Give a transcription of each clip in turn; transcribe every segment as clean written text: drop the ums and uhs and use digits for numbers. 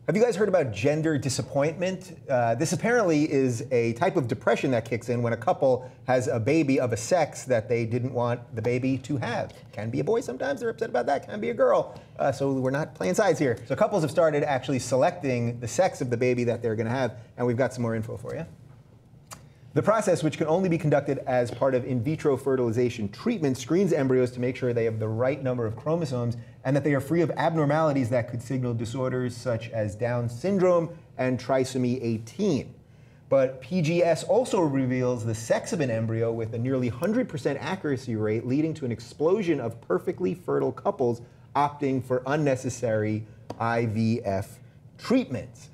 Have you guys heard about gender disappointment? This apparently is a type of depression that kicks in when a couple has a baby of a sex that they didn't want the baby to have. Can be a boy sometimes, they're upset about that, can be a girl. So we're not playing sides here. So couples have started actually selecting the sex of the baby that they're gonna have, and we've got some more info for you. The process, which can only be conducted as part of in vitro fertilization treatment, screens embryos to make sure they have the right number of chromosomes and that they are free of abnormalities that could signal disorders such as Down syndrome and trisomy 18. But PGS also reveals the sex of an embryo with a nearly 100% accuracy rate, leading to an explosion of perfectly fertile couples opting for unnecessary IVF treatments.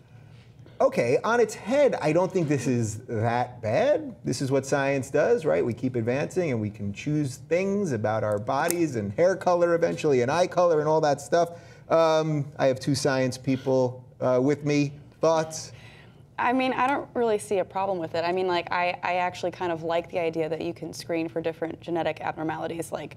Okay, on its head, I don't think this is that bad. This is what science does, right? We keep advancing and we can choose things about our bodies and hair color eventually and eye color and all that stuff. I have two science people with me. Thoughts? I mean, I don't really see a problem with it. I mean, like, I actually kind of like the idea that you can screen for different genetic abnormalities like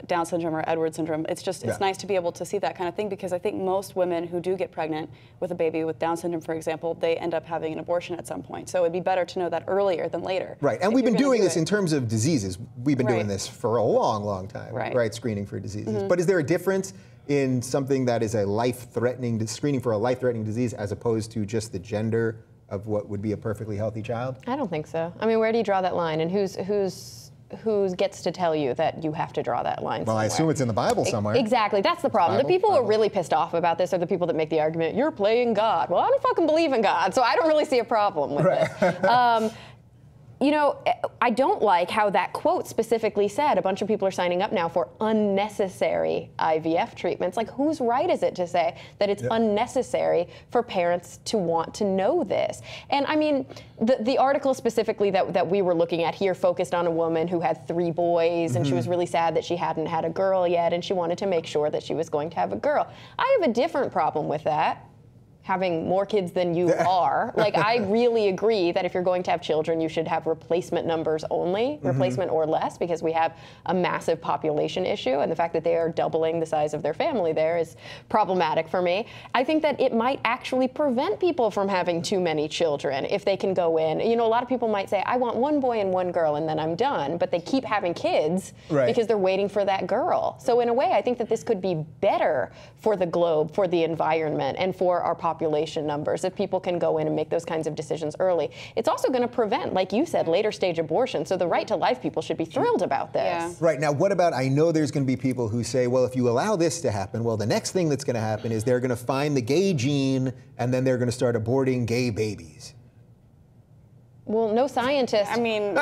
Down syndrome or Edwards syndrome. It's just, it's nice to be able to see that kind of thing, because I think most women who do get pregnant with a baby with Down syndrome, for example, they end up having an abortion at some point. So it'd be better to know that earlier than later. Right, and we've been doing this in terms of diseases. We've been doing this for a long, long time, right? Screening for diseases. But is there a difference in something that is a life-threatening, screening for a life-threatening disease as opposed to just the gender of what would be a perfectly healthy child? I don't think so. I mean, where do you draw that line, and who gets to tell you that you have to draw that line somewhere? Well, I assume it's in the Bible somewhere. Exactly, that's the problem. The people who are really pissed off about this are the people that make the argument, you're playing God. Well, I don't fucking believe in God, so I don't really see a problem with it. You know, I don't like how that quote specifically said a bunch of people are signing up now for unnecessary IVF treatments. Like, whose right is it to say that it's unnecessary for parents to want to know this? And I mean, the article specifically that we were looking at here focused on a woman who had 3 boys, and she was really sad that she hadn't had a girl yet, and she wanted to make sure that she was going to have a girl. I have a different problem with that. Having more kids than you are. Like, I really agree that if you're going to have children, you should have replacement numbers only, replacement or less, because we have a massive population issue, and the fact that they are doubling the size of their family there is problematic for me. I think that it might actually prevent people from having too many children if they can go in. You know, a lot of people might say, I want 1 boy and 1 girl and then I'm done, but they keep having kids because they're waiting for that girl. So in a way, I think that this could be better for the globe, for the environment, and for our population numbers if people can go in and make those kinds of decisions early. It's also going to prevent, like you said, later stage abortion. So the right to life people should be thrilled about this. Right, now what about, I know there's going to be people who say, well, if you allow this to happen, well, the next thing that's going to happen is they're going to find the gay gene and then they're going to start aborting gay babies. Well, no scientist. I mean,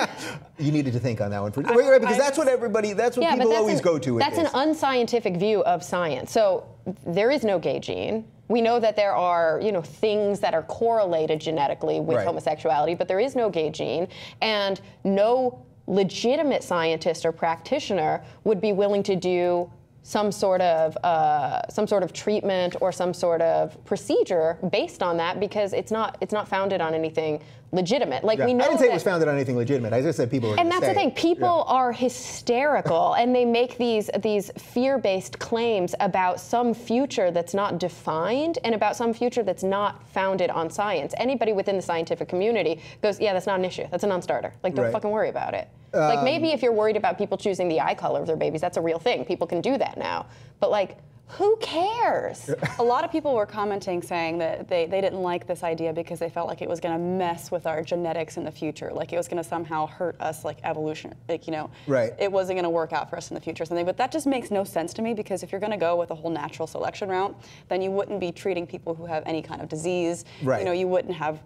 you needed to think on that one because that's what people always go to. That's an unscientific view of science. So there is no gay gene. We know that there are, you know, things that are correlated genetically with homosexuality, but there is no gay gene, and no legitimate scientist or practitioner would be willing to do some sort of treatment or some sort of procedure based on that, because it's not founded on anything legitimate. Like, we know I didn't say it was founded on anything legitimate. I just said people are. And that's the thing. People are hysterical, and they make these fear-based claims about some future that's not defined and about some future that's not founded on science. Anybody within the scientific community goes, yeah, that's not an issue. That's a non-starter. Like, don't fucking worry about it. Like, maybe if you're worried about people choosing the eye color of their babies, that's a real thing. People can do that now. But, like, who cares? A lot of people were commenting saying that they didn't like this idea because they felt like it was going to mess with our genetics in the future, like it was going to somehow hurt us, like evolution, like, you know, it wasn't going to work out for us in the future or something. But that just makes no sense to me, because if you're going to go with a whole natural selection route, then you wouldn't be treating people who have any kind of disease. You know, you wouldn't have,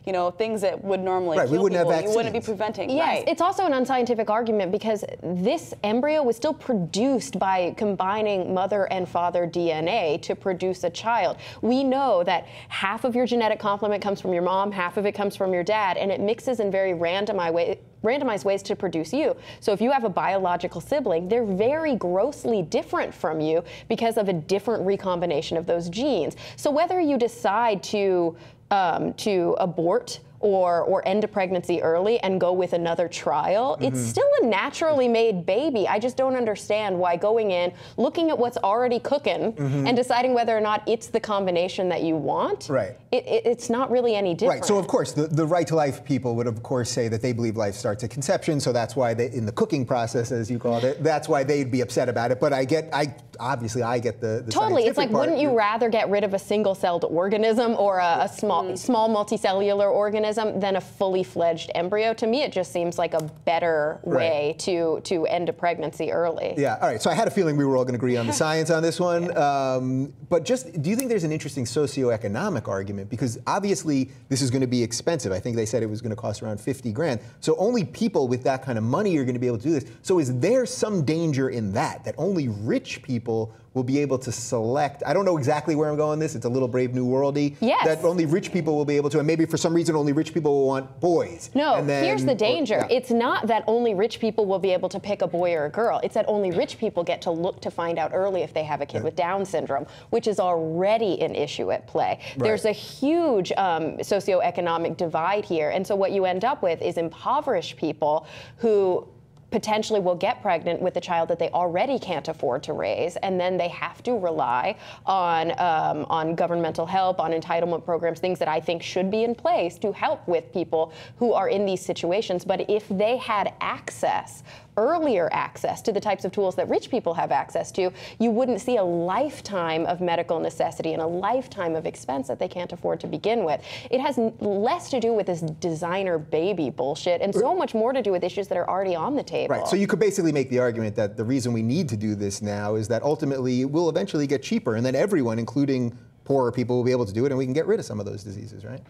you know, things that would normally kill people. You wouldn't be preventing. Yes, it's also an unscientific argument, because this embryo was still produced by combining mother and father DNA to produce a child. We know that half of your genetic complement comes from your mom, half of it comes from your dad, and it mixes in very randomized ways to produce you. So if you have a biological sibling, they're very grossly different from you because of a different recombination of those genes. So whether you decide to abort or end a pregnancy early and go with another trial, it's still a naturally made baby. I just don't understand why going in, looking at what's already cooking, and deciding whether or not it's the combination that you want, it's not really any different. Right, so of course, the right to life people would of course say that they believe life starts at conception, so that's why they, in the cooking process, as you called it, that's why they'd be upset about it. But obviously I get the totally. It's like, part. Wouldn't you rather get rid of a single-celled organism or a small multicellular organism than a fully fledged embryo? To me, it just seems like a better way to end a pregnancy early. Yeah. All right. So I had a feeling we were all going to agree on the science on this one. But just, do you think there's an interesting socioeconomic argument? Because obviously this is going to be expensive. I think they said it was going to cost around 50 grand. So only people with that kind of money are going to be able to do this. So is there some danger in that only rich people will be able to select? I don't know exactly where I'm going with this. It's a little Brave New World-y. Yes. That only rich people will be able to, and maybe for some reason only rich people will want boys. No, here's the danger. It's not that only rich people will be able to pick a boy or a girl. It's that only rich people get to look to find out early if they have a kid with Down syndrome, which is already an issue at play. There's a huge socioeconomic divide here. And so what you end up with is impoverished people who potentially will get pregnant with a child that they already can't afford to raise, and then they have to rely on governmental help, on entitlement programs, things that I think should be in place to help with people who are in these situations. But if they had earlier access to the types of tools that rich people have access to, you wouldn't see a lifetime of medical necessity and a lifetime of expense that they can't afford to begin with. It has less to do with this designer baby bullshit and so much more to do with issues that are already on the table. Right, so you could basically make the argument that the reason we need to do this now is that ultimately it will eventually get cheaper, and then everyone, including poorer people, will be able to do it, and we can get rid of some of those diseases, right?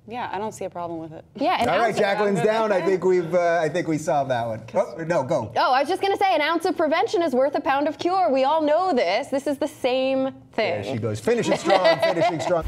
Yeah, I don't see a problem with it. Yeah. All right, Jaclyn's down. I think we solved that one. Oh, no, go. Oh, I was just going to say, an ounce of prevention is worth a pound of cure. We all know this. This is the same thing. There she goes, finishing strong, finishing strong.